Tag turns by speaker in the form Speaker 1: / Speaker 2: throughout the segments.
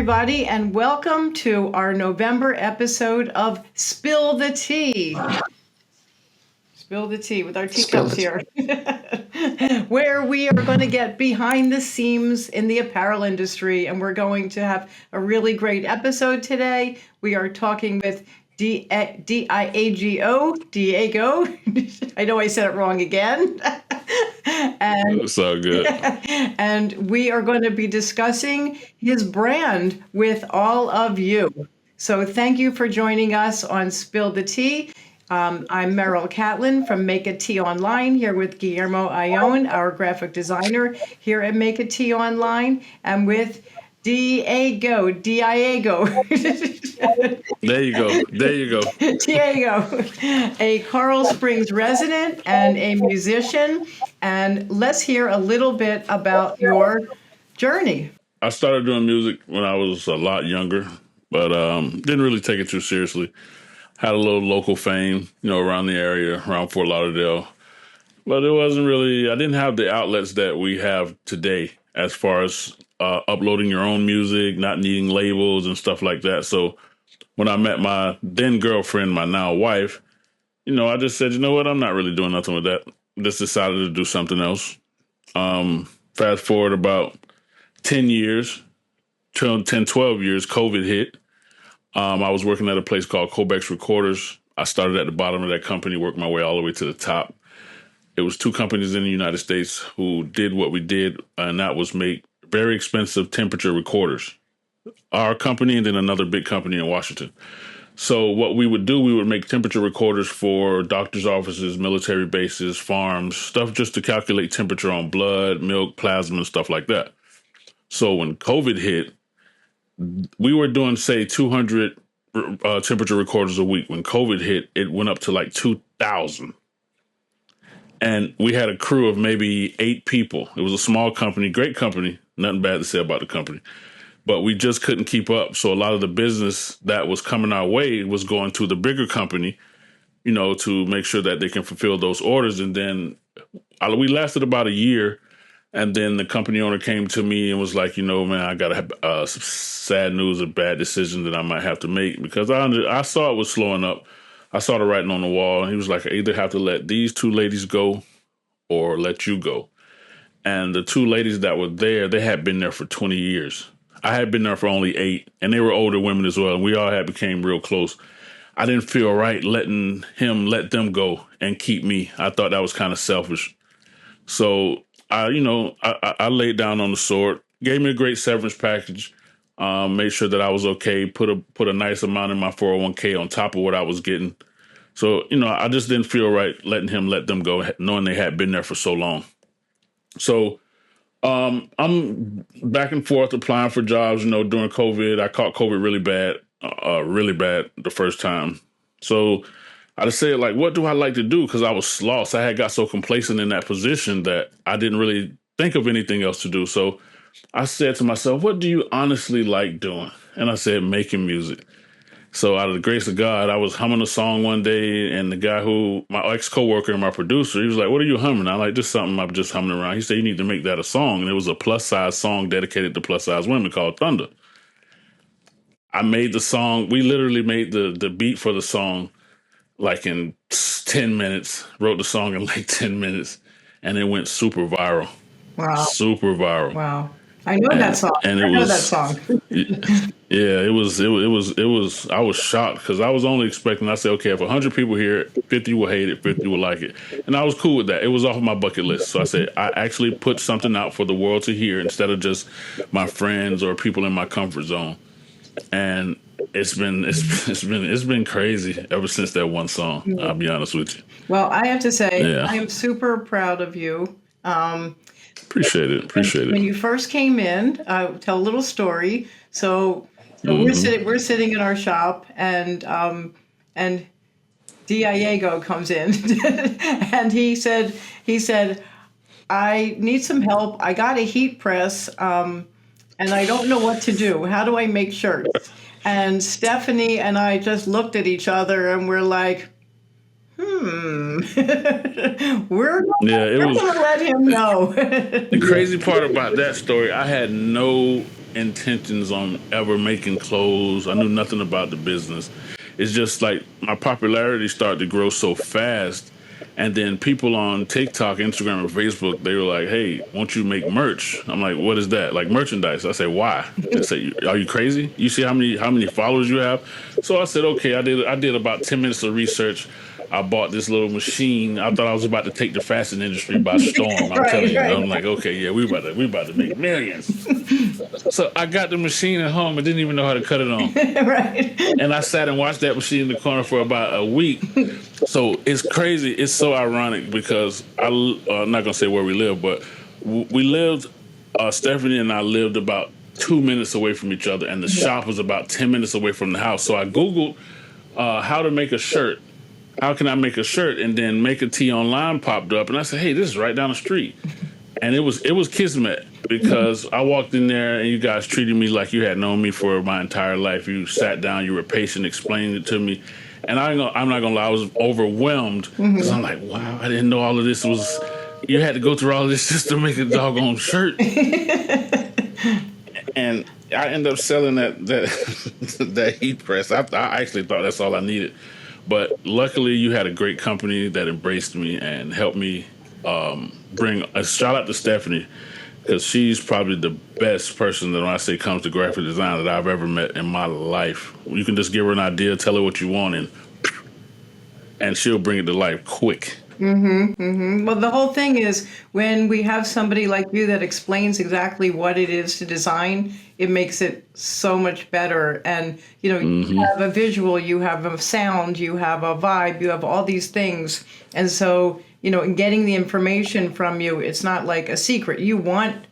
Speaker 1: everybody, and welcome to our November episode of Spill the Tea. Spill the tea with our teacups here, where we are going to get behind the scenes in the apparel industry, and we're going to have a really great episode today. We are talking with D.A.I.G.O. D.A.I.GO. I know I said it wrong again. And
Speaker 2: It's all good.
Speaker 1: and we are going to be discussing his brand with all of you. So thank you for joining us on Spill the Tea. I'm Meryl Catlin from Make a Tea Online, here with Guillermo, our graphic designer here at Make a Tea Online, and with D.A.I.GO. D.I.A.GO.
Speaker 2: There you go. There you go.
Speaker 1: D.A.I.GO. A Coral Springs resident and a musician. And let's hear a little bit about your journey.
Speaker 2: I started doing music when I was a lot younger, but didn't really take it too seriously. Had a little local fame, around the area, around Fort Lauderdale. But it wasn't really, I didn't have the outlets that we have today as far as uploading your own music, not needing labels and stuff like that. So when I met my then girlfriend, my now wife, I just said, you know what, I'm not really doing nothing with that. Just decided to do something else. Fast forward about 10 years, 12 years, COVID hit. I was working at a place called Cobex Recorders. I started at the bottom of that company, worked my way all the way to the top. It was two companies in the United States who did what we did, and that was make very expensive temperature recorders. Our company and then another big company in Washington. So what we would do, we would make temperature recorders for doctors' offices, military bases, farms, stuff just to calculate temperature on blood, milk, plasma, and stuff like that. So when COVID hit, we were doing, say, 200 temperature recorders a week. When COVID hit, it went up to like 2,000. And we had a crew of maybe 8 people. It was a small company, great company, nothing bad to say about the company. But we just couldn't keep up. So a lot of the business that was coming our way was going to the bigger company, to make sure that they can fulfill those orders. And then we lasted about a year. And then the company owner came to me and was like, man, I got to have some sad news, a bad decision that I might have to make, because I saw it was slowing up. I saw the writing on the wall. He was like, I either have to let these 2 ladies go or let you go. And the 2 ladies that were there, they had been there for 20 years. I had been there for only 8, and they were older women as well. And we all had became real close. I didn't feel right letting him let them go and keep me. I thought that was kind of selfish. So I laid down on the sword, gave me a great severance package, made sure that I was okay, put a nice amount in my 401k on top of what I was getting. So, I just didn't feel right letting him let them go, knowing they had been there for so long. So I'm back and forth applying for jobs, during COVID. I caught COVID really bad the first time. So I just said, like, what do I like to do? Because I was lost. I had got so complacent in that position that I didn't really think of anything else to do. So I said to myself, what do you honestly like doing? And I said, making music. So out of the grace of God, I was humming a song one day, and the guy my ex-coworker and my producer, he was like, what are you humming? I like, just something I'm just humming around. He said, you need to make that a song. And it was a plus-size song dedicated to plus-size women called Thunder. I made the song. We literally made the beat for the song like in 10 minutes, wrote the song in like 10 minutes, and it went super viral.
Speaker 1: Wow.
Speaker 2: Super viral.
Speaker 1: Wow. I know that song.
Speaker 2: And
Speaker 1: I know that song.
Speaker 2: Yeah, it was, I was shocked because I was only expecting, I said, okay, if 100 people hear it, 50 will hate it, 50 will like it. And I was cool with that. It was off of my bucket list. So I said, I actually put something out for the world to hear instead of just my friends or people in my comfort zone. And it's been crazy ever since that one song. I'll be honest with you.
Speaker 1: Well, I have to say, I am super proud of you.
Speaker 2: Appreciate it.
Speaker 1: When you first came in, tell a little story. So we're sitting in our shop, and D.A.I.GO. comes in, and he said, I need some help. I got a heat press, and I don't know what to do. How do I make shirts? And Stephanie and I just looked at each other, and we're like, we're gonna let him know.
Speaker 2: The crazy part about that story, I had no intentions on ever making clothes. I knew nothing about the business. It's just like my popularity started to grow so fast. And then people on TikTok, Instagram, and Facebook, they were like, "Hey, won't you make merch?" I'm like, "What is that?" Like merchandise. I say, "Why?" They say, "Are you crazy? You see how many followers you have?" So I said, "Okay." I did about 10 minutes of research. I bought this little machine. I thought I was about to take the fashion industry by storm. I'm telling
Speaker 1: Right,
Speaker 2: you.
Speaker 1: right.
Speaker 2: I'm like, okay, yeah, we about to make millions. So I got the machine at home. I didn't even know how to cut it on.
Speaker 1: Right.
Speaker 2: And I sat and watched that machine in the corner for about a week. So it's crazy. It's so ironic because I'm not gonna say where we live, but we lived. Stephanie and I lived about 2 minutes away from each other, and the shop was about 10 minutes away from the house. So I googled how to make a shirt. How can I make a shirt? And then Make a Tee Online popped up, and I said, "Hey, this is right down the street." And it was kismet because I walked in there and you guys treated me like you had known me for my entire life. You sat down, you were patient, explained it to me, and I'm not gonna lie, I was overwhelmed because I'm like, wow, I didn't know all of this was. You had to go through all of this just to make a doggone shirt, and I ended up selling that that heat press. I actually thought that's all I needed, but luckily you had a great company that embraced me and helped me bring a shout out to Stephanie because she's probably the best person that when I say comes to graphic design that I've ever met in my life. You can just give her an idea, tell her what you want, and she'll bring it to life quick.
Speaker 1: Well, the whole thing is when we have somebody like you that explains exactly what it is to design, it makes it so much better. And, you have a visual, you have a sound, you have a vibe, you have all these things. And so, in getting the information from you, it's not like a secret. You want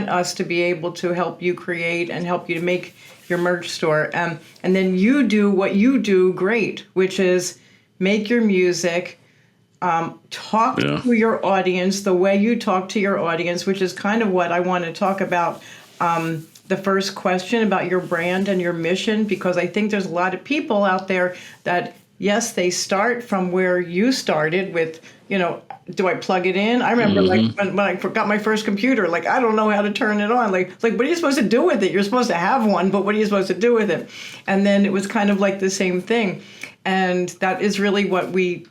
Speaker 1: us to be able to help you create and help you to make your merch store. And then you do what you do great, which is make your music, talk
Speaker 2: Yeah.
Speaker 1: to your audience the way you talk to your audience, which is kind of what I want to talk about. The first question about your brand and your mission, because I think there's a lot of people out there that, yes, they start from where you started with, do I plug it in? I remember like when I got my first computer, like, I don't know how to turn it on. Like, what are you supposed to do with it? You're supposed to have one, but what are you supposed to do with it? And then it was kind of like the same thing. And that is really what we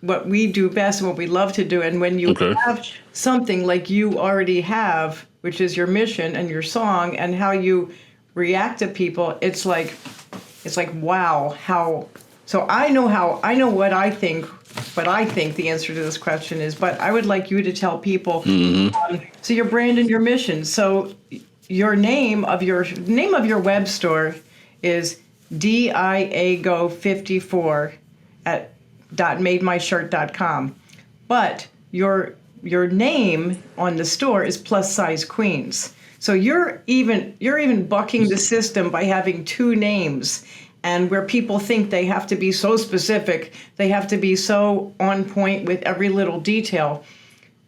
Speaker 1: do best and what we love to do. And when you
Speaker 2: Okay.
Speaker 1: have something like you already have, which is your mission and your song and how you react to people, it's like wow, how. So I know what I think the answer to this question is, but I would like you to tell people. So your brand and your mission. So your name of your web store is D.A.I.GO 54 at .mademyshirt.com. But your name on the store is Plus Size Queens. So you're even bucking the system by having two names, and where people think they have to be so specific, they have to be so on point with every little detail.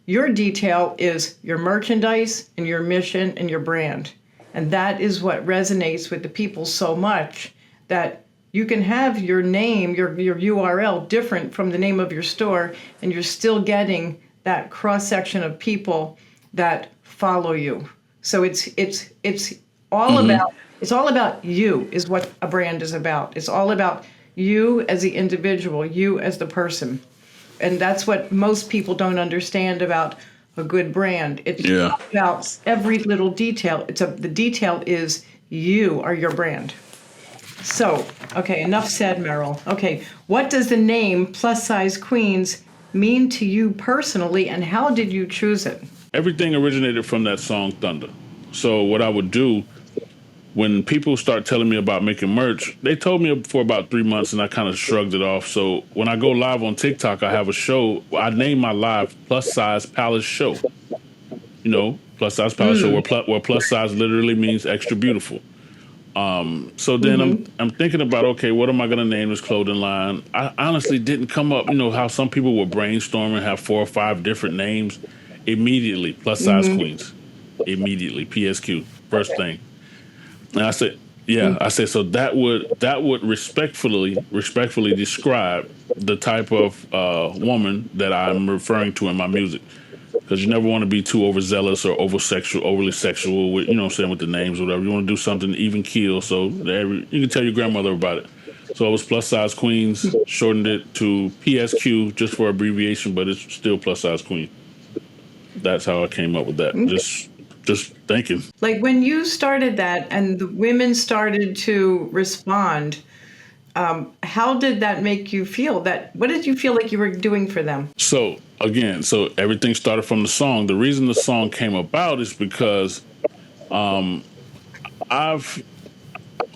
Speaker 1: Your detail is your merchandise and your mission and your brand. And that is what resonates with the people so much, that you can have your name, your URL different from the name of your store, and you're still getting that cross section of people that follow you. So it's all about you is what a brand is about. It's all about you as the individual, you as the person. And that's what most people don't understand about a good brand. It's
Speaker 2: Yeah.
Speaker 1: about every little detail. The detail is you are your brand. So, okay, enough said, Meryl. Okay, what does the name Plus Size Queens mean to you personally, and how did you choose it?
Speaker 2: Everything originated from that song Thunder. So what I would do when people start telling me about making merch, they told me for about 3 months and I kind of shrugged it off. So when I go live on TikTok, I have a show. I name my live Plus Size Palace Show. Plus Size Palace Show where plus size literally means extra beautiful. So then I'm thinking about, okay, what am I going to name this clothing line? I honestly didn't come up, how some people will brainstorm and have 4 or 5 different names. Immediately, Plus Size Queens. Immediately, PSQ, first thing. And I said, yeah, I said, so that would respectfully describe the type of woman that I'm referring to in my music. because you never want to be too overzealous or overly sexual with, you know what I'm saying, with the names or whatever. You want to do something even keel so that you can tell your grandmother about it. So it was plus size queens, shortened it to PSQ just for abbreviation, but it's still plus size queen. That's how I came up with that. Just thinking.
Speaker 1: Like when you started that and the women started to respond, how did that make you feel? What did you feel like you were doing for them?
Speaker 2: So again, so everything started from the song. The reason the song came about is because I've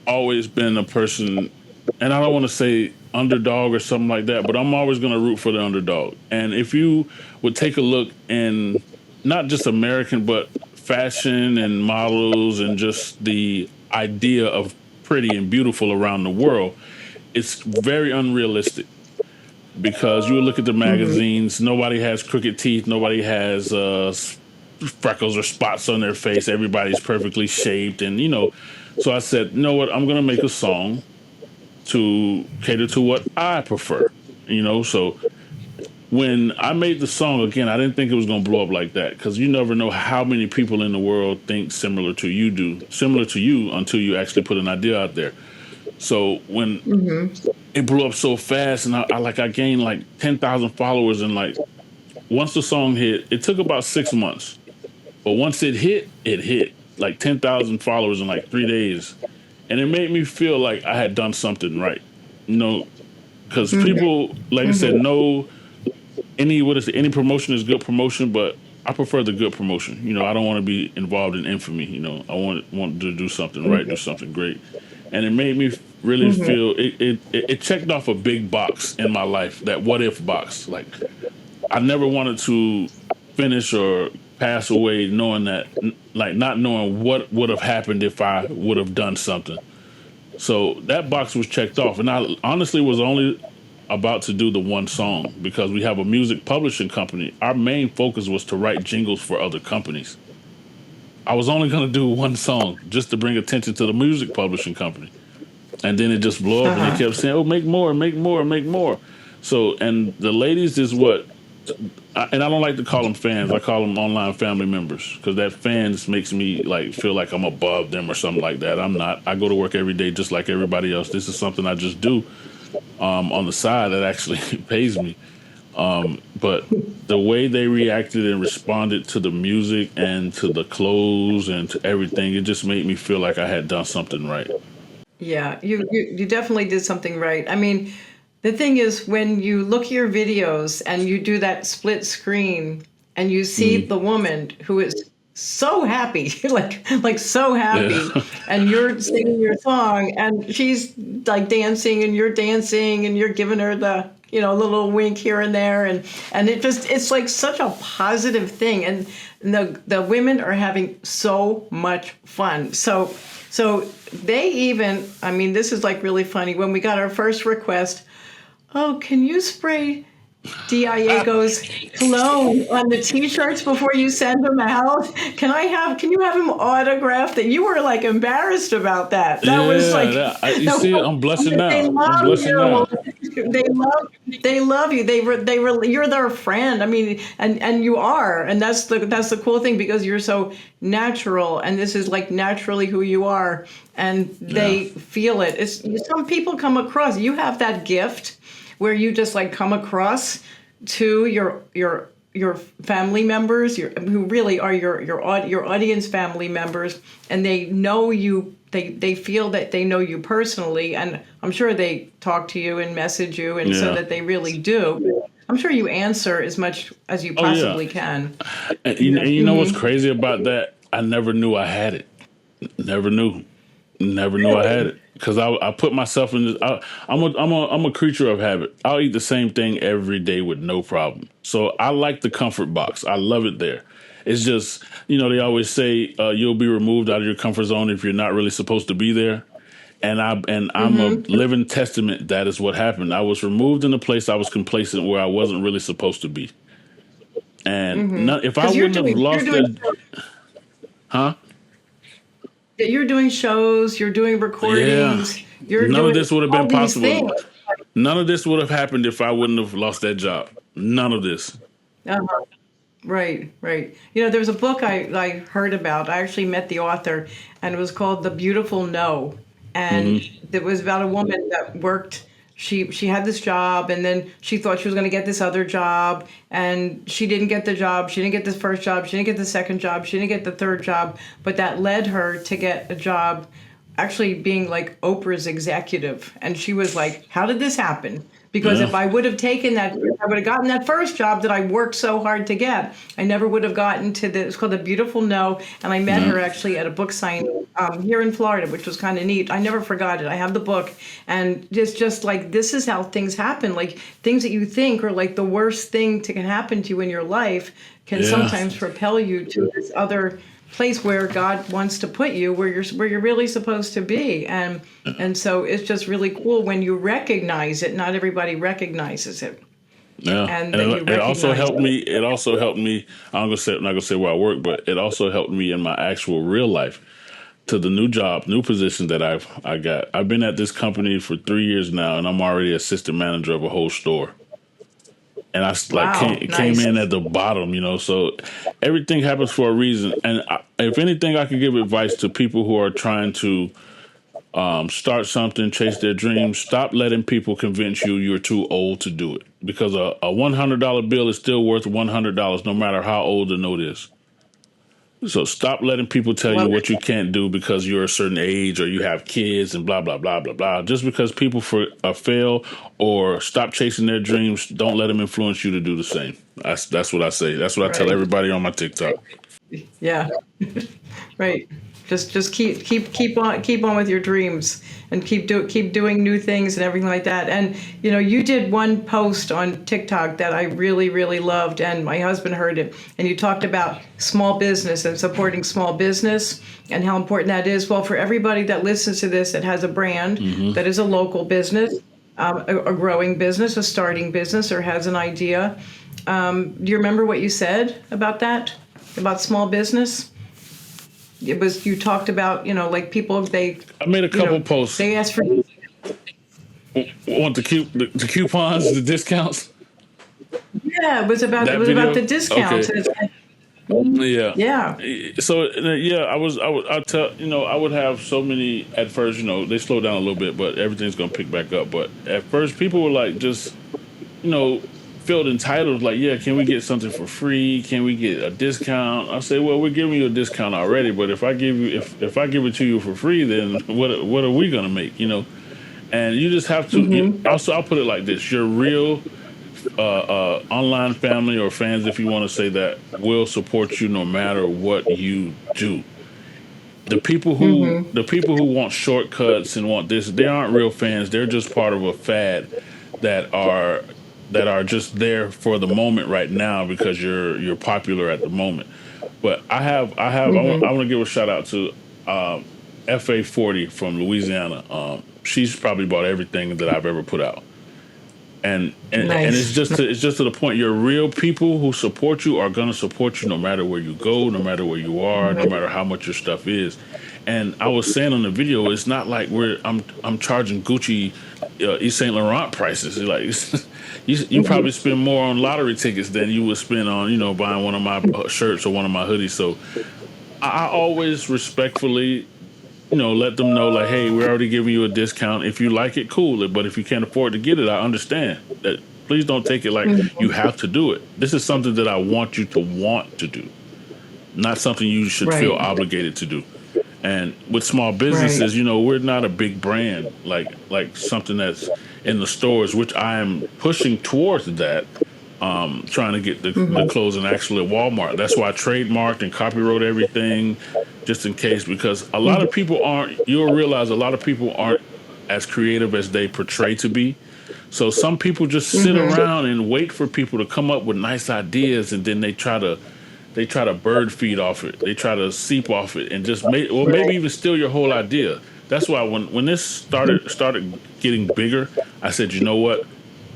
Speaker 2: always been a person, and I don't want to say underdog or something like that, but I'm always going to root for the underdog. And if you would take a look in not just American, but fashion and models and just the idea of pretty and beautiful around the world, it's very unrealistic because you would look at the magazines, nobody has crooked teeth, nobody has freckles or spots on their face, everybody's perfectly shaped, and so I said, you know what, I'm gonna make a song to cater to what I prefer. So when I made the song, again, I didn't think it was gonna blow up like that because you never know how many people in the world think similar to you until you actually put an idea out there. So when it blew up so fast, and I gained like 10,000 followers, and like once the song hit, it took about 6 months, but once it hit like 10,000 followers in like 3 days, and it made me feel like I had done something right, because people, like I said, know any promotion is good promotion, but I prefer the good promotion. I don't want to be involved in infamy. I want to do something right, do something great, and it made me really feel it checked off a big box in my life, that what if box. Like I never wanted to finish or pass away knowing that, like not knowing what would have happened if I would have done something. So that box was checked off, and I honestly was only about to do the one song because we have a music publishing company. Our main focus was to write jingles for other companies. I was only going to do one song just to bring attention to the music publishing company. And then it just blew up, and they kept saying, "Oh, make more, make more, make more." So, and the ladies is and I don't like to call them fans. I call them online family members because that fans makes me like feel like I'm above them or something like that. I'm not. I go to work every day just like everybody else. This is something I just do on the side that actually pays me. But the way they reacted and responded to the music and to the clothes and to everything, it just made me feel like I had done something right.
Speaker 1: Yeah, you definitely did something right. I mean, the thing is, when you look at your videos and you do that split screen and you see the woman who is so happy, like so
Speaker 2: Yeah.
Speaker 1: happy, and you're singing your song and she's like dancing and you're giving her the little wink here and there, and it's like such a positive thing, and the women are having so much fun. So they even, I mean, this is like really funny. When we got our first request, oh, can you spray D.A.I.GO's cologne on the t-shirts before you send them out? Can you have him autograph that? You were like embarrassed about that. That was
Speaker 2: Yeah,
Speaker 1: like,
Speaker 2: you see it. I'm blushing
Speaker 1: they
Speaker 2: now. I'm
Speaker 1: love
Speaker 2: blushing
Speaker 1: you.
Speaker 2: now.
Speaker 1: They love you. You're their friend. I mean, and you are, and that's the cool thing because you're so natural, and this is like naturally who you are, and
Speaker 2: Yeah.
Speaker 1: they feel it. It's some people come across. You have that gift where you just like come across to your family members, who really are your audience family members, and they know you. They feel that they know you personally, and I'm sure they talk to you and message you, and so
Speaker 2: Yeah.
Speaker 1: that they really do. I'm sure you answer as much as you
Speaker 2: Oh yeah.
Speaker 1: possibly can.
Speaker 2: And you know what's crazy about that? I never knew I had it. Never knew. Never knew I had
Speaker 1: Really?
Speaker 2: it because I put myself in this. I'm a creature of habit. I'll eat the same thing every day with no problem. So I like the comfort box. I love it there. It's just they always say you'll be removed out of your comfort zone if you're not really supposed to be there. I'm a living testament that is what happened. I was removed in a place I was complacent where I wasn't really supposed to be. And not, if I
Speaker 1: Because
Speaker 2: wouldn't have lost that, huh?
Speaker 1: you're doing shows, you're doing
Speaker 2: Yeah,
Speaker 1: recordings, you're
Speaker 2: none of
Speaker 1: doing
Speaker 2: this would have
Speaker 1: all
Speaker 2: been
Speaker 1: these
Speaker 2: possible.
Speaker 1: things.
Speaker 2: None of this would have happened if I wouldn't have lost that job. None of this.
Speaker 1: Uh-huh. Right, right. There was a book I heard about. I actually met the author, and it was called The Beautiful No. And
Speaker 2: Hmm.
Speaker 1: it was about a woman that worked. She had this job, and then she thought she was going to get this other job, and she didn't get the job. She didn't get the first job. She didn't get the second job. She didn't get the third job. But that led her to get a job actually being like Oprah's executive. And she was like, how did this happen? Because
Speaker 2: Yeah.
Speaker 1: if I would have taken that, I would have gotten that first job that I worked so hard to get. I never would have gotten to it's called The Beautiful No. And I met
Speaker 2: Yeah.
Speaker 1: her actually at a book signing here in Florida, which was kind of neat. I never forgot it. I have the book. And it's just like, this is how things happen. Like things that you think are like the worst thing to can happen to you in your life can
Speaker 2: Yeah.
Speaker 1: sometimes propel you to this other place where God wants to put you, where you're really supposed to be. And so it's just really cool when you recognize it. Not everybody recognizes it,
Speaker 2: Yeah,
Speaker 1: and
Speaker 2: and
Speaker 1: that you
Speaker 2: it also
Speaker 1: recognize
Speaker 2: helped
Speaker 1: it.
Speaker 2: me. It also helped me. I'm not gonna say where I work, but it also helped me in my actual real life to the new job, new position that I got. I've been at this company for 3 years now, and I'm already assistant manager of a whole store. And like
Speaker 1: Wow,
Speaker 2: came
Speaker 1: nice.
Speaker 2: in at the bottom, So everything happens for a reason. And if anything, I could give advice to people who are trying to start something, chase their dreams. Stop letting people convince you you're too old to do it, because a $100 bill is still worth $100, no matter how old the note is. So stop letting people tell
Speaker 1: Well,
Speaker 2: you what you can't do because you're a certain age or you have kids and blah blah blah blah blah. Just because people fail or stop chasing their dreams, don't let them influence you to do the same. That's what I say. That's what I tell
Speaker 1: right,
Speaker 2: everybody on my TikTok.
Speaker 1: yeah, right. Just keep on with your dreams, and keep doing new things and everything like that. And you did one post on TikTok that I really really loved, and my husband heard it. And you talked about small business and supporting small business and how important that is. Well, for everybody that listens to this that has a brand
Speaker 2: Hmm.
Speaker 1: that is a local business, a growing business, a starting business, or has an idea. Do you remember what you said about that? About small business? It was you talked about like people
Speaker 2: I made a
Speaker 1: you
Speaker 2: couple
Speaker 1: know
Speaker 2: posts.
Speaker 1: they ask for
Speaker 2: Want the coupons, the discounts?
Speaker 1: yeah it
Speaker 2: That
Speaker 1: was about
Speaker 2: video?
Speaker 1: the discounts,
Speaker 2: Okay.
Speaker 1: and it's like,
Speaker 2: Yeah.
Speaker 1: yeah,
Speaker 2: So yeah, I tell I would have so many at first. They slow down a little bit, but everything's gonna pick back up. But at first, people were like just you know felt entitled. Like, yeah, can we get something for free? Can we get a discount? I say, well, we're giving you a discount already. But if I give it to you for free, then what are we gonna make? And you just have to. Also, I'll put it like this: your real online family or fans, if you want to say that, will support you no matter what you do. The people who want shortcuts and want this, they aren't real fans. They're just part of a fad that are just there for the moment right now because you're popular at the moment. But I want to give a shout out to FA40 from Louisiana. She's probably bought everything that I've ever put out. And it's
Speaker 1: nice.
Speaker 2: just to the point. Your real people who support you are gonna support you no matter where you go, no matter where you are, no matter how much your stuff is. And I was saying on the video, it's not like I'm charging Gucci, Yves Saint Laurent prices. Like you probably spend more on lottery tickets than you would spend on buying one of my shirts or one of my hoodies. So I always respectfully let them know, like, hey, we're already giving you a discount. If you like it, cool. But if you can't afford to get it, I understand. That please don't take it like you have to do it. This is something that I want you to want to do, not something you should feel
Speaker 1: Right,
Speaker 2: obligated to do. And with small
Speaker 1: right.
Speaker 2: businesses, we're not a big brand like something that's in the stores, which I am pushing towards that. Trying to get the clothes and actually at Walmart. That's why I trademarked and copyright everything, just in case, because a lot of people aren't. You'll realize a lot of people aren't as creative as they portray to be. So some people just sit around and wait for people to come up with nice ideas, and then they try to bird feed off it. They try to seep off it, and just maybe
Speaker 1: Right.
Speaker 2: even steal your whole idea. That's why when this started getting bigger, I said, you know what?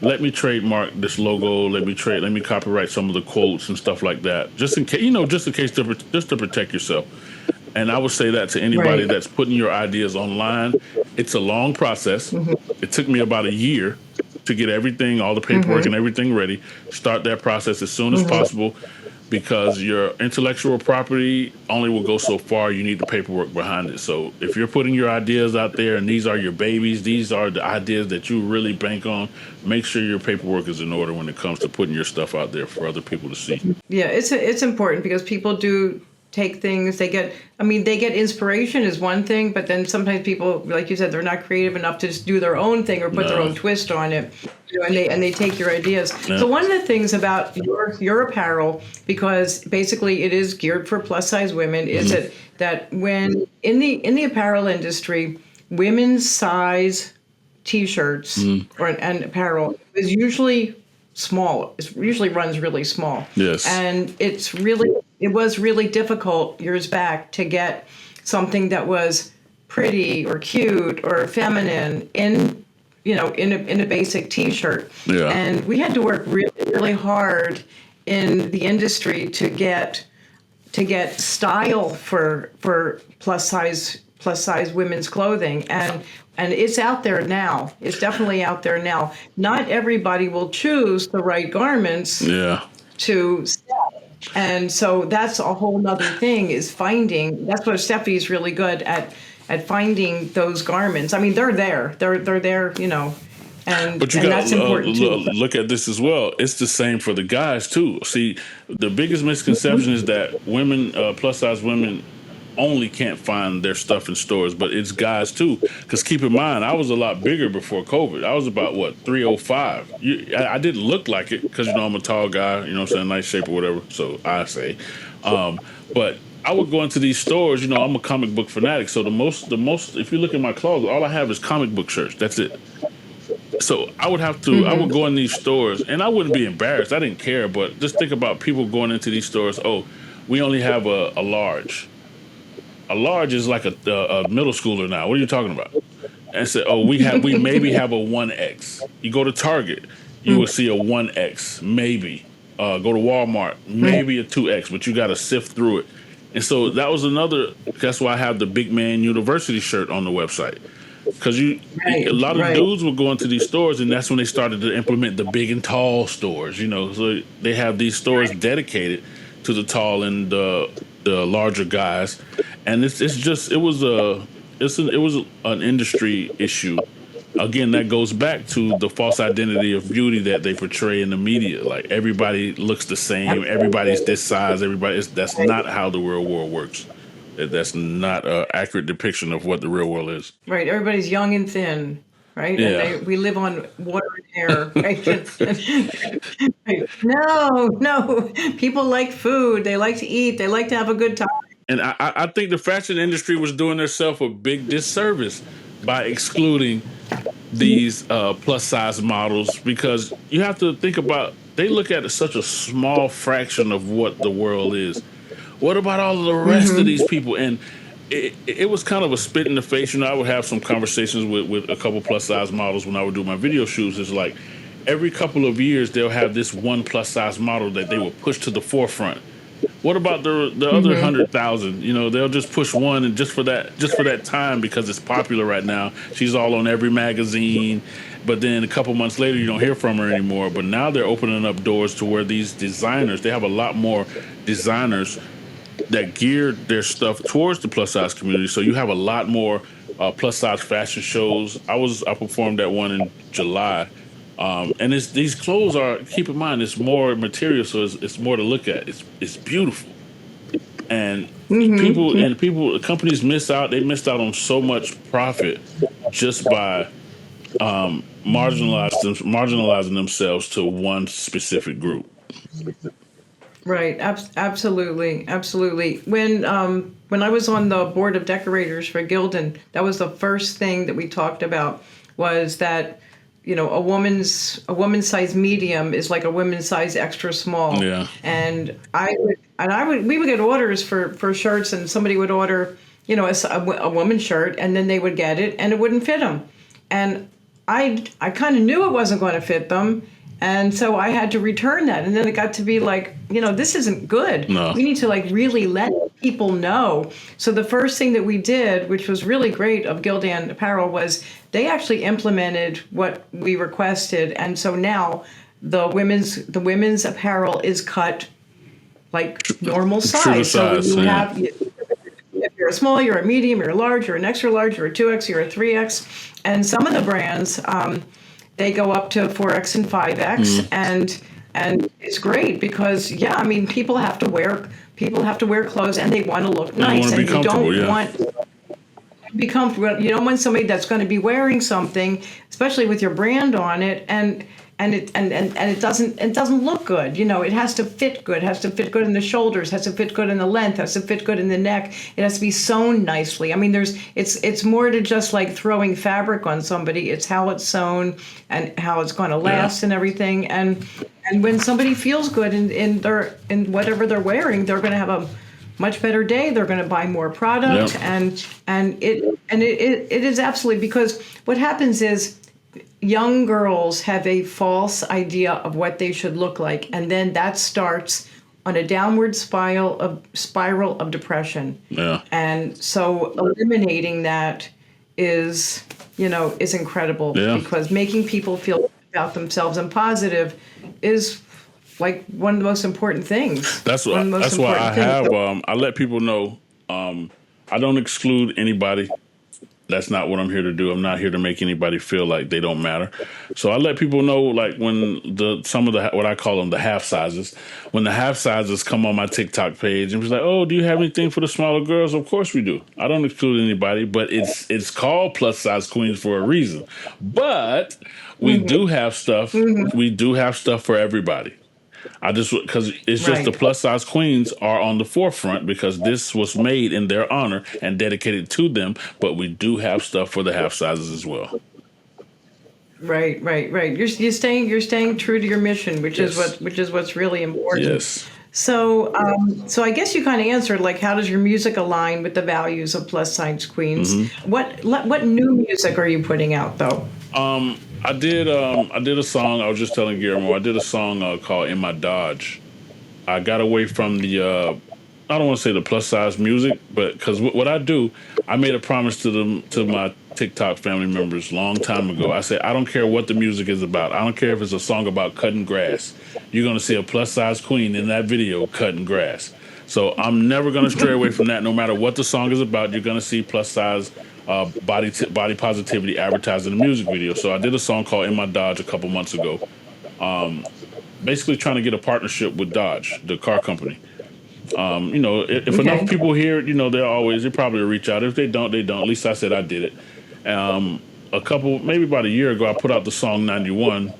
Speaker 2: Let me trademark this logo. Let me copyright some of the quotes and stuff like that, just in case, just to protect yourself. And I would say that to anybody
Speaker 1: Right.
Speaker 2: that's putting your ideas online. It's a long process. It took me about a year to get everything, all the paperwork and everything ready. Start that process as soon as possible, because your intellectual property only will go so far. You need the paperwork behind it. So if you're putting your ideas out there and these are your babies, these are the ideas that you really bank on, make sure your paperwork is in order when it comes to putting your stuff out there for other people to see.
Speaker 1: Yeah, it's important because people do take things. They get inspiration is one thing, but then sometimes people, like you said, they're not creative enough to just do their own thing or put their own twist on it. And they take your ideas.
Speaker 2: Yeah.
Speaker 1: So one of the things about your apparel, because basically it is geared for plus size women, is that when in the apparel industry, women's size T-shirts and apparel is usually small. It usually runs really small.
Speaker 2: Yes.
Speaker 1: And it was really difficult years back to get something that was pretty or cute or feminine in a basic T-shirt.
Speaker 2: Yeah.
Speaker 1: And we had to work really, really hard in the industry to get style for plus size women's clothing, and it's out there now. It's definitely out there now. Not everybody will choose the right garments to sell. And so that's a whole nother thing, is finding. That's what Steffi's really good at finding those garments. I mean, they're there. They're there,
Speaker 2: But you
Speaker 1: and
Speaker 2: got
Speaker 1: that's important too.
Speaker 2: look at this as well. It's the same for the guys too. See, the biggest misconception is that women, plus size women, only can't find their stuff in stores, but it's guys too. Because keep in mind, I was a lot bigger before COVID. I was about 305. I didn't look like it because I'm a tall guy. You know what I'm saying, nice shape or whatever. So I say, but I would go into these stores. I'm a comic book fanatic. So the most. If you look at my closet, all I have is comic book shirts. That's it. So I would have to, I would go in these stores and I wouldn't be embarrassed. I didn't care, but just think about people going into these stores. Oh, we only have a large. A large is like a middle schooler now. What are you talking about? And say, oh, we maybe have a 1X. You go to Target, you will see a 1X, maybe. Go to Walmart, maybe a 2X, but you got to sift through it. And so that's why I have the Big Man University shirt on the website. Because a lot of dudes would go into these stores, and that's when they started to implement the big and tall stores. So they have these stores dedicated to the tall and the larger guys, and it was an industry issue. Again, that goes back to the false identity of beauty that they portray in the media. Like everybody looks the same, everybody's this size, that's not how the real world works. That's not an accurate depiction of what the real world is.
Speaker 1: Right. Everybody's young and thin, right?
Speaker 2: Yeah.
Speaker 1: And we live on water and air, right? Right. No. People like food. They like to eat. They like to have a good time.
Speaker 2: And I think the fashion industry was doing themselves a big disservice by excluding these plus size models, because you have to think about, they look at such a small fraction of what the world is. What about all of the rest of these people? And it was kind of a spit in the face. I would have some conversations with a couple plus size models when I would do my video shoots. It's like every couple of years they'll have this one plus size model that they will push to the forefront. What about the other 100,000? They'll just push one, and just for that time, because it's popular right now. She's all on every magazine, but then a couple months later you don't hear from her anymore. But now they're opening up doors to where these designers, they have a lot more designers that geared their stuff towards the plus size community. So you have a lot more plus size fashion shows. I performed at one in July. And these clothes are, keep in mind, it's more material, so it's more to look at. It's beautiful, and companies missed out. They missed out on so much profit just by marginalizing themselves to one specific group.
Speaker 1: Right. Absolutely. When I was on the board of decorators for Gildan, that was the first thing that we talked about, was that a woman's size medium is like a women's size extra small. Yeah. And we would get orders for shirts, and somebody would order, a woman's shirt, and then they would get it and it wouldn't fit them. And I kind of knew it wasn't going to fit them. And so I had to return that. And then it got to be like, this isn't good. No. We need to really let people know. So the first thing that we did, which was really great of Gildan Apparel, was they actually implemented what we requested. And so now the women's apparel is cut like normal
Speaker 2: True to
Speaker 1: size. So when
Speaker 2: size.
Speaker 1: you
Speaker 2: Yeah.
Speaker 1: have, if you're a small, you're a medium, you're a large, you're an extra large, you're a 2X, you're a 3X. And some of the brands, they go up to 4X and 5X.
Speaker 2: Mm.
Speaker 1: And it's great because, yeah, I mean, people have to wear clothes and they want to look
Speaker 2: And you want
Speaker 1: nice.
Speaker 2: to be
Speaker 1: And you
Speaker 2: comfortable.
Speaker 1: don't
Speaker 2: Yeah.
Speaker 1: want to be comfortable. You don't want somebody that's going to be wearing something, especially with your brand on it, and it doesn't look good. You know, it has to fit good. It has to fit good in the shoulders. Has to fit good in the length. Has to fit good in the neck. It has to be sewn nicely. I mean, it's more to just like throwing fabric on somebody. It's how it's sewn and how it's going to
Speaker 2: Yeah.
Speaker 1: last and everything. And when somebody feels good in whatever they're wearing, they're going to have a much better day. They're going to buy more
Speaker 2: Yeah.
Speaker 1: product, it is absolutely, because what happens is young girls have a false idea of what they should look like, and then that starts on a downward spiral of depression.
Speaker 2: Yeah.
Speaker 1: And so eliminating that is, is incredible,
Speaker 2: Yeah.
Speaker 1: because making people feel good about themselves and positive is like one of the most important things.
Speaker 2: That's
Speaker 1: One of
Speaker 2: what.
Speaker 1: the most
Speaker 2: That's why I
Speaker 1: important things.
Speaker 2: have. I let people know. I don't exclude anybody. That's not what I'm here to do. I'm not here to make anybody feel like they don't matter. So I let people know, like when some of the what I call them the half sizes, when the half sizes come on my TikTok page and it's like, oh, do you have anything for the smaller girls? Of course we do. I don't exclude anybody, but it's called plus size queens for a reason. But we do have stuff. We do have stuff for everybody. I just because it's just the
Speaker 1: Right.
Speaker 2: plus size queens are on the forefront because this was made in their honor and dedicated to them. But we do have stuff for the half sizes as well.
Speaker 1: Right. You're staying true to your mission,
Speaker 2: Yes.
Speaker 1: which is what's really important.
Speaker 2: Yes.
Speaker 1: So I guess you kind of answered, like, how does your music align with the values of plus size queens?
Speaker 2: Hmm.
Speaker 1: What new music are you putting out though?
Speaker 2: I did a song. I was just telling Guillermo. I did a song called "In My Dodge." I got away from the I don't want to say the plus size music, but because what I do, I made a promise to my TikTok family members long time ago. I said I don't care what the music is about. I don't care if it's a song about cutting grass. You're gonna see a plus size queen in that video cutting grass. So I'm never gonna stray away from that. No matter what the song is about, you're gonna see plus size body positivity advertised in the music video. So I did a song called "In My Dodge" a couple months ago. Basically trying to get a partnership with Dodge, the car company. If enough
Speaker 1: Okay.
Speaker 2: people hear it, they probably reach out. If they don't, they don't. At least I said I did it. Maybe about a year ago, I put out the song 91.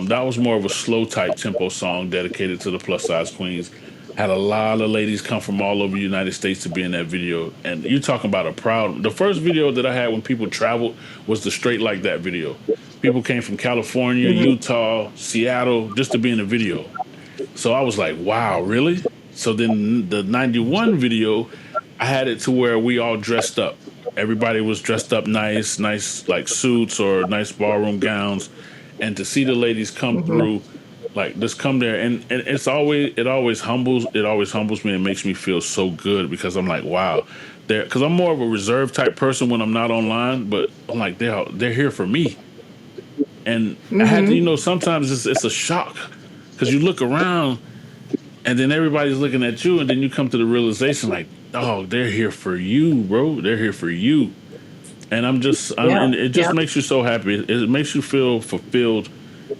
Speaker 2: That was more of a slow type tempo song dedicated to the plus size queens. Had a lot of ladies come from all over the United States to be in that video. And you're talking about the first video that I had when people traveled was the Straight Like That video. People came from California, Utah, Seattle, just to be in the video. So I was like, wow, really? So then the 91 video, I had it to where we all dressed up. Everybody was dressed up nice like suits or nice ballroom gowns. And to see the ladies come through, like just come there and it always humbles me and makes me feel so good because I'm like, wow. Because I'm more of a reserved type person when I'm not online, but I'm like, they're here for me. And I had to, sometimes it's a shock because you look around and then everybody's looking at you, and then you come to the realization like, oh, they're here for you, bro. They're here for you. And
Speaker 1: Yeah.
Speaker 2: and it just
Speaker 1: Yeah.
Speaker 2: makes you so happy. It makes you feel fulfilled.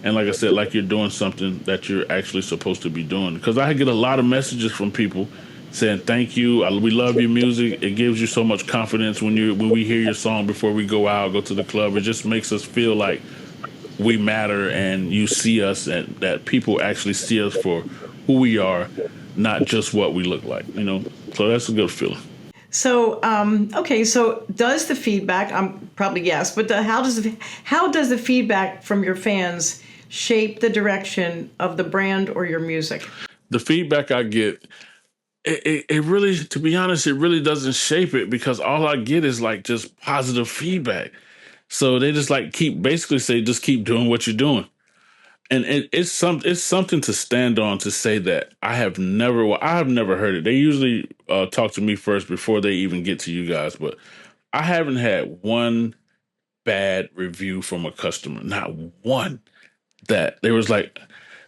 Speaker 2: And like I said, like you're doing something that you're actually supposed to be doing. Because I get a lot of messages from people saying, thank you. We love your music. It gives you so much confidence when we hear your song before we go out, go to the club. It just makes us feel like we matter and you see us and that people actually see us for who we are, not just what we look like. So that's a good feeling.
Speaker 1: So, okay. So, does the feedback? Probably yes, but how does the feedback from your fans shape the direction of the brand or your music?
Speaker 2: The feedback I get, it really, to be honest, it really doesn't shape it because all I get is like just positive feedback. So they just like basically say, just keep doing what you're doing. And it's something to stand on to say that I have never heard it. They usually talk to me first before they even get to you guys, but I haven't had one bad review from a customer, not one that there was like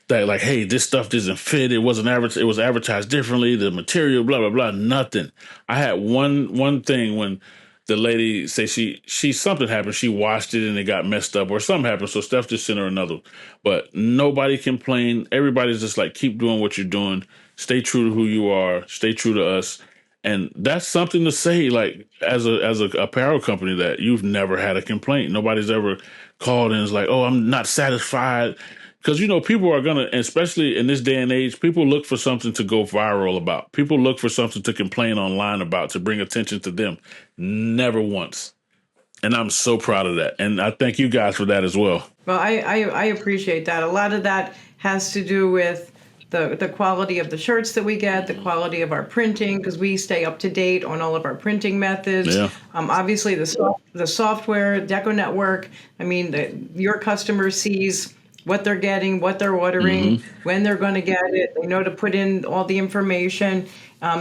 Speaker 2: that like, hey, this stuff doesn't fit. It wasn't advertised. It was advertised differently. The material, blah blah blah. Nothing. I had one thing when the lady say she something happened. She washed it and it got messed up or something happened. So Steph just sent her another. But nobody complained. Everybody's just like, keep doing what you're doing. Stay true to who you are. Stay true to us. And that's something to say, like as a apparel company, that you've never had a complaint. Nobody's ever called and is like, "Oh, I'm not satisfied," because people are gonna, especially in this day and age, people look for something to go viral about. People look for something to complain online about to bring attention to them. Never once, and I'm so proud of that. And I thank you guys for that as well.
Speaker 1: Well, I appreciate that. A lot of that has to do with the quality of the shirts that we get, the quality of our printing, because we stay up to date on all of our printing methods.
Speaker 2: Yeah.
Speaker 1: Obviously, the software, D.A.I.GO network. I mean, your customer sees what they're getting, what they're ordering, when they're going to get it. They know to put in all the information.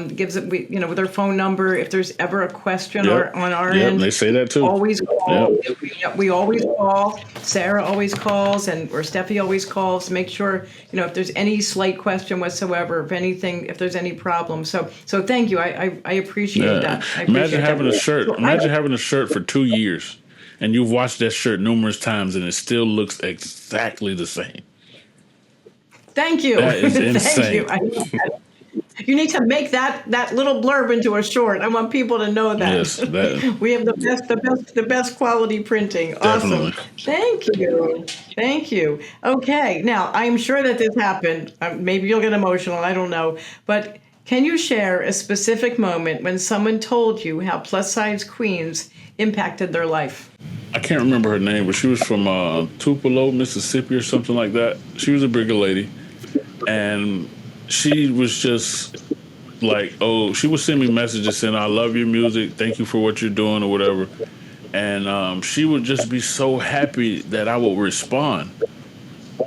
Speaker 1: Gives it, with their phone number. If there's ever a question on our end,
Speaker 2: they say that too.
Speaker 1: Always call.
Speaker 2: Yep.
Speaker 1: We always call. Sarah always calls, or Steffi always calls to make sure, if there's any slight question whatsoever, if there's any problem. So thank you. I appreciate that.
Speaker 2: Imagine having a shirt. Imagine having a shirt for 2 years, and you've watched that shirt numerous times, and it still looks exactly the same.
Speaker 1: Thank you.
Speaker 2: That is insane.
Speaker 1: Thank you. You need to make that little blurb into a short. I want people to know that.
Speaker 2: Yes,
Speaker 1: we have the best quality printing.
Speaker 2: Definitely.
Speaker 1: Awesome. Thank you. Okay, now I'm sure that this happened. Maybe you'll get emotional. I don't know, but can you share a specific moment when someone told you how plus size queens impacted their life?
Speaker 2: I can't remember her name, but she was from Tupelo, Mississippi, or something like that. She was a bigger lady, and she was just like, she would send me messages saying, "I love your music, thank you for what you're doing," or whatever. And she would just be so happy that I would respond.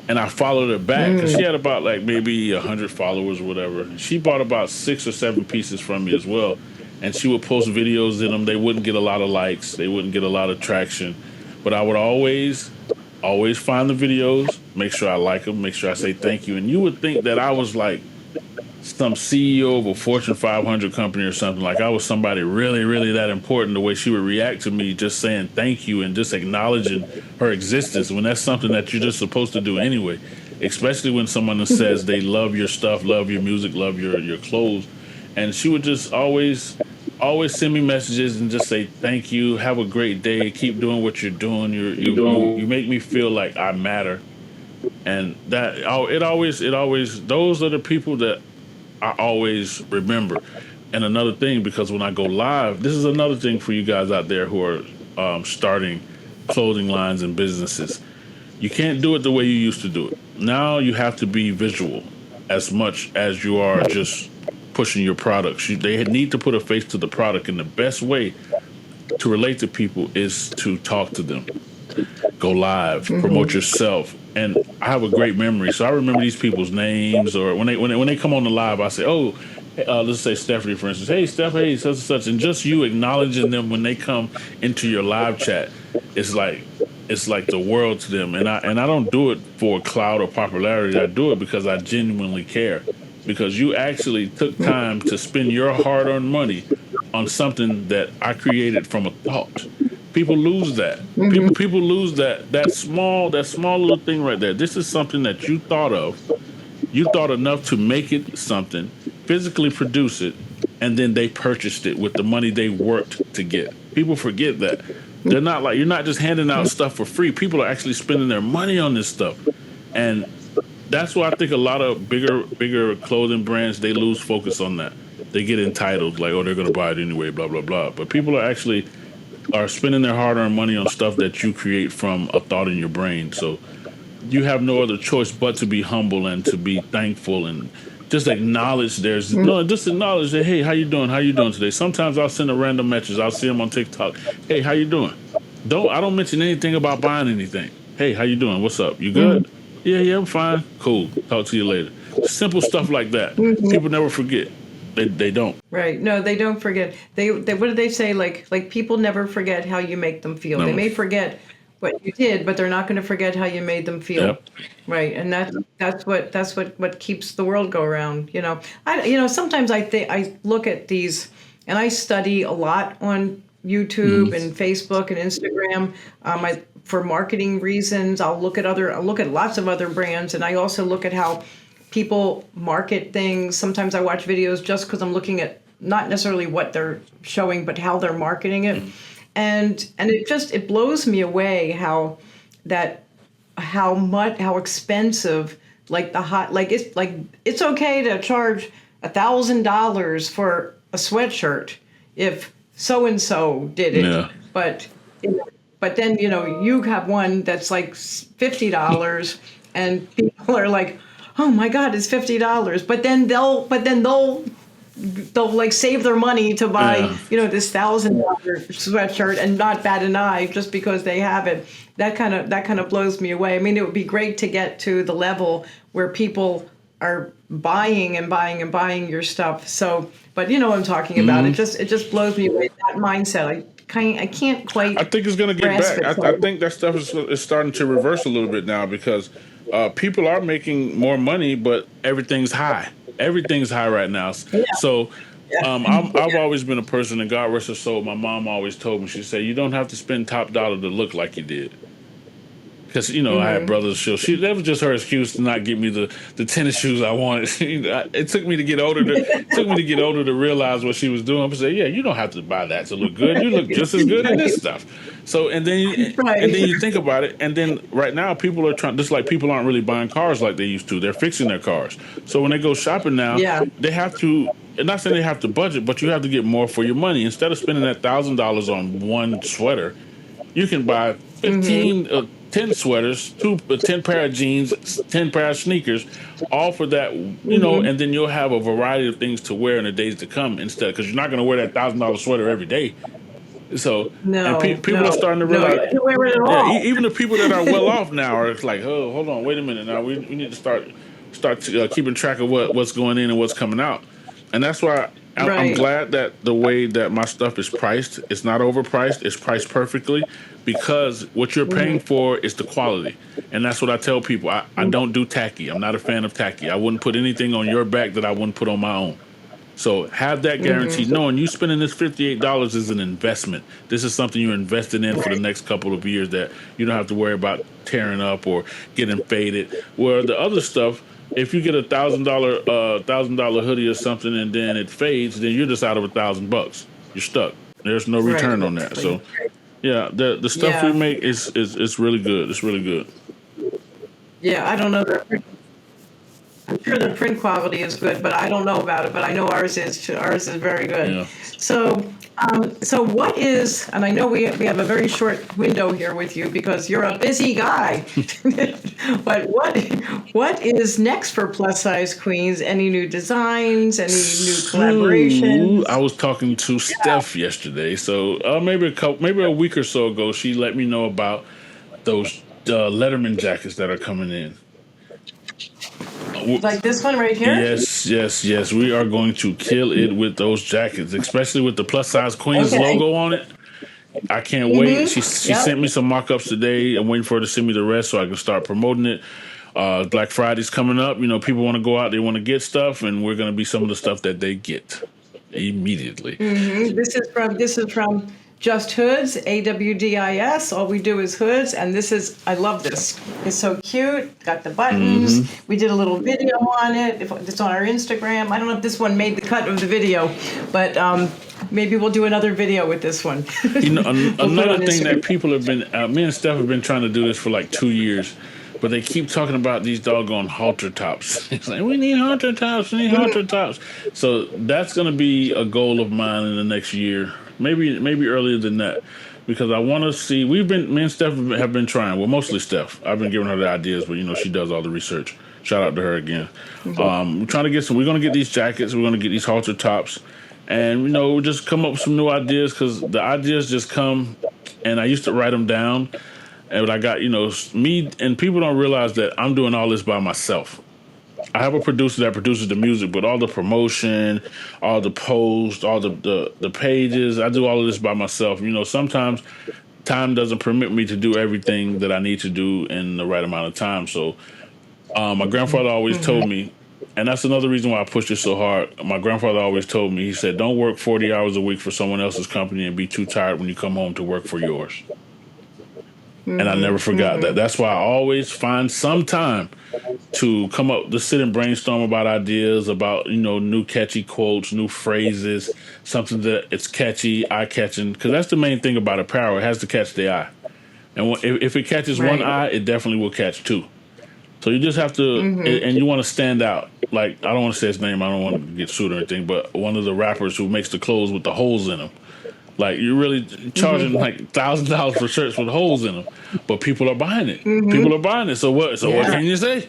Speaker 2: And I followed her back because she had about like maybe 100 followers or whatever. She bought about 6 or 7 pieces from me as well. And she would post videos in them. They wouldn't get a lot of likes. They wouldn't get a lot of traction. But I would always find the videos, make sure I like them, make sure I say thank you. And you would think that I was like some CEO of a Fortune 500 company or something. Like I was somebody really, really that important, the way she would react to me just saying thank you and just acknowledging her existence, when that's something that you're just supposed to do anyway, especially when someone says they love your stuff, love your music, love your clothes. And she would just always send me messages and just say thank you, have a great day, keep doing what you're doing. You make me feel like I matter. And that it always those are the people that I always remember. And another thing, because when I go live, this is another thing for you guys out there who are starting clothing lines and businesses. You can't do it the way you used to do it. Now you have to be visual as much as you are just pushing your products. They need to put a face to the product, and the best way to relate to people is to talk to them. Go live, promote yourself. And I have a great memory, so I remember these people's names, or when they come on the live, I say, let's say Stephanie, for instance. Hey, Steph, hey, such and such. And just you acknowledging them when they come into your live chat, it's like the world to them. And I don't do it for clout or popularity. I do it because I genuinely care. Because you actually took time to spend your hard-earned money on something that I created from a thought. People lose that. People lose that small little thing right there. This is something that you thought of. You thought enough to make it something, physically produce it, and then they purchased it with the money they worked to get. People forget that. They're not like, you're not just handing out stuff for free. People are actually spending their money on this stuff. And that's why I think a lot of bigger clothing brands, they lose focus on that. They get entitled, like, they're going to buy it anyway, blah, blah, blah. But people are spending their hard-earned money on stuff that you create from a thought in your brain. So you have no other choice but to be humble and to be thankful and just acknowledge just acknowledge that, hey, how you doing? How you doing today? Sometimes I'll send a random message. I'll see them on TikTok. Hey, how you doing? I don't mention anything about buying anything. Hey, how you doing? What's up? You good? Yeah, I'm fine. Cool. Talk to you later. Simple stuff like that. People never forget. They don't.
Speaker 1: Right. No, they don't forget. They what do they say? Like people never forget how you make them feel.
Speaker 2: No.
Speaker 1: They may forget what you did, but they're not going to forget how you made them feel.
Speaker 2: Yep.
Speaker 1: Right. And that's what keeps the world go around. Sometimes I think I look at these and I study a lot on YouTube
Speaker 2: Hmm.
Speaker 1: and Facebook and Instagram. For marketing reasons, I'll look at lots of other brands, and I also look at how people market things. Sometimes I watch videos just because I'm looking at not necessarily what they're showing, but how they're marketing it. And it blows me away that how expensive, like it's okay to charge $1,000 for a sweatshirt if so and so did it,
Speaker 2: Yeah.
Speaker 1: but but then you have one that's like $50, and people are like, oh my God, it's $50. But then they'll like save their money to buy
Speaker 2: Yeah.
Speaker 1: this $1,000 sweatshirt and not bat an eye just because they have it. That kind of blows me away. I mean, it would be great to get to the level where people are buying and buying and buying your stuff. So, but you know what I'm talking about.
Speaker 2: Hmm.
Speaker 1: It just blows me away, that mindset. I can't
Speaker 2: I
Speaker 1: quite
Speaker 2: think it's going to get
Speaker 1: grasp
Speaker 2: back.
Speaker 1: it.
Speaker 2: I
Speaker 1: So,
Speaker 2: think that stuff is starting to reverse a little bit now because people are making more money, but everything's high. Everything's high right now.
Speaker 1: yeah,
Speaker 2: So
Speaker 1: yeah.
Speaker 2: I've always been a person, and God rest her soul, my mom always told me, she said, you don't have to spend top dollar to look like you did. Because I had
Speaker 1: Hmm.
Speaker 2: brothers. That was just her excuse to not get me the tennis shoes I wanted. It took me to get older. It took me to get older to realize what she was doing. I said, "Yeah, you don't have to buy that to look good. You look just as good in this stuff." So and then
Speaker 1: Right.
Speaker 2: you think about it, and then right now people are trying. Just like people aren't really buying cars like they used to. They're fixing their cars. So when they go shopping now,
Speaker 1: Yeah.
Speaker 2: they have to. And not saying they have to budget, but you have to get more for your money. Instead of spending that $1,000 on one sweater, you can buy
Speaker 1: Hmm.
Speaker 2: 10 sweaters, 10 pair of jeans, 10 pair of sneakers, all for that,
Speaker 1: Hmm.
Speaker 2: and then you'll have a variety of things to wear in the days to come instead, because you're not going to wear that $1,000 sweater every day. So, and
Speaker 1: No,
Speaker 2: people are
Speaker 1: no,
Speaker 2: starting to
Speaker 1: no. You
Speaker 2: realize,
Speaker 1: can wear it at
Speaker 2: yeah,
Speaker 1: all.
Speaker 2: even the people that are well off now are like, oh, hold on, wait a minute. Now we need to start keeping track of what's going in and what's coming out. And that's why I'm
Speaker 1: Right.
Speaker 2: glad that the way that my stuff is priced, it's not overpriced. It's priced perfectly because what you're paying
Speaker 1: Hmm.
Speaker 2: for is the quality. And that's what I tell people. I don't do tacky. I'm not a fan of tacky. I wouldn't put anything on your back that I wouldn't put on my own. So have that guarantee,
Speaker 1: Hmm.
Speaker 2: knowing you spending this $58 is an investment. This is something you're investing in for the
Speaker 1: Right.
Speaker 2: next couple of years that you don't have to worry about tearing up or getting faded. Where the other stuff, if you get $1,000 hoodie or something and then it fades, then you're just out of $1,000. You're stuck. There's no
Speaker 1: Right.
Speaker 2: return on that.
Speaker 1: Exactly.
Speaker 2: So yeah, the stuff we
Speaker 1: Yeah.
Speaker 2: make is really good. It's really good.
Speaker 1: Yeah. I don't know. I'm sure the print quality is good, but I don't know about it. But I know ours is too. Ours is very good.
Speaker 2: Yeah.
Speaker 1: So what is? And I know we have a very short window here with you because you're a busy guy. But what is next for Plus Size Queens? Any new designs? Any new
Speaker 2: So I
Speaker 1: collaborations?
Speaker 2: was talking to Steph yesterday. So maybe a week or so ago, she let me know about those Letterman jackets that are coming in.
Speaker 1: Like this one right here?
Speaker 2: Yes, yes, yes. We are going to kill it with those jackets, especially with the Plus Size Queens
Speaker 1: Okay.
Speaker 2: logo on it. I can't wait. She
Speaker 1: Yep.
Speaker 2: sent me some mock-ups today. I'm waiting for her to send me the rest so I can start promoting it. Black Friday's coming up. People want to go out, they want to get stuff, and we're going to be some of the stuff that they get immediately.
Speaker 1: This is from Just Hoods, AWDIS. All we do is hoods, and I love this. It's so cute. Got the buttons.
Speaker 2: Hmm.
Speaker 1: We did a little video on it. If it's on our Instagram. I don't know if this one made the cut of the video, but maybe we'll do another video with this one. We'll put it
Speaker 2: Another
Speaker 1: on
Speaker 2: thing that
Speaker 1: Instagram.
Speaker 2: people have been, me and Steph have been trying to do this for like 2 years, but they keep talking about these doggone halter tops. It's like, we need halter tops, we need halter tops. So that's going to be a goal of mine in the next year, maybe earlier than that, because I want to see. Me and Steph have been trying. Well, mostly Steph. I've been giving her the ideas, but she does all the research. Shout out to her again. We're trying to get some. We're going to get these jackets. We're going to get these halter tops, and we'll just come up with some new ideas because the ideas just come, and I used to write them down, and I got me, and people don't realize that I'm doing all this by myself. I have a producer that produces the music, but all the promotion, all the posts, all the pages, I do all of this by myself. Sometimes time doesn't permit me to do everything that I need to do in the right amount of time. So my grandfather always told me, and that's another reason why I pushed it so hard. My grandfather always told me, he said, don't work 40 hours a week for someone else's company and be too tired when you come home to work for yours. And I never forgot that. That's why I always find some time to come up, to sit and brainstorm about ideas, about, new catchy quotes, new phrases, something that it's catchy, eye catching. Because that's the main thing about apparel. It has to catch the eye. And if it catches one
Speaker 1: Right.
Speaker 2: eye, it definitely will catch two. So you just have to, and you want to stand out. Like, I don't want to say his name, I don't want to get sued or anything, but one of the rappers who makes the clothes with the holes in them. Like, you're really charging like $1,000 for shirts with holes in them, but people are buying it. People are buying it. So what? So what
Speaker 1: Yeah.
Speaker 2: can you say?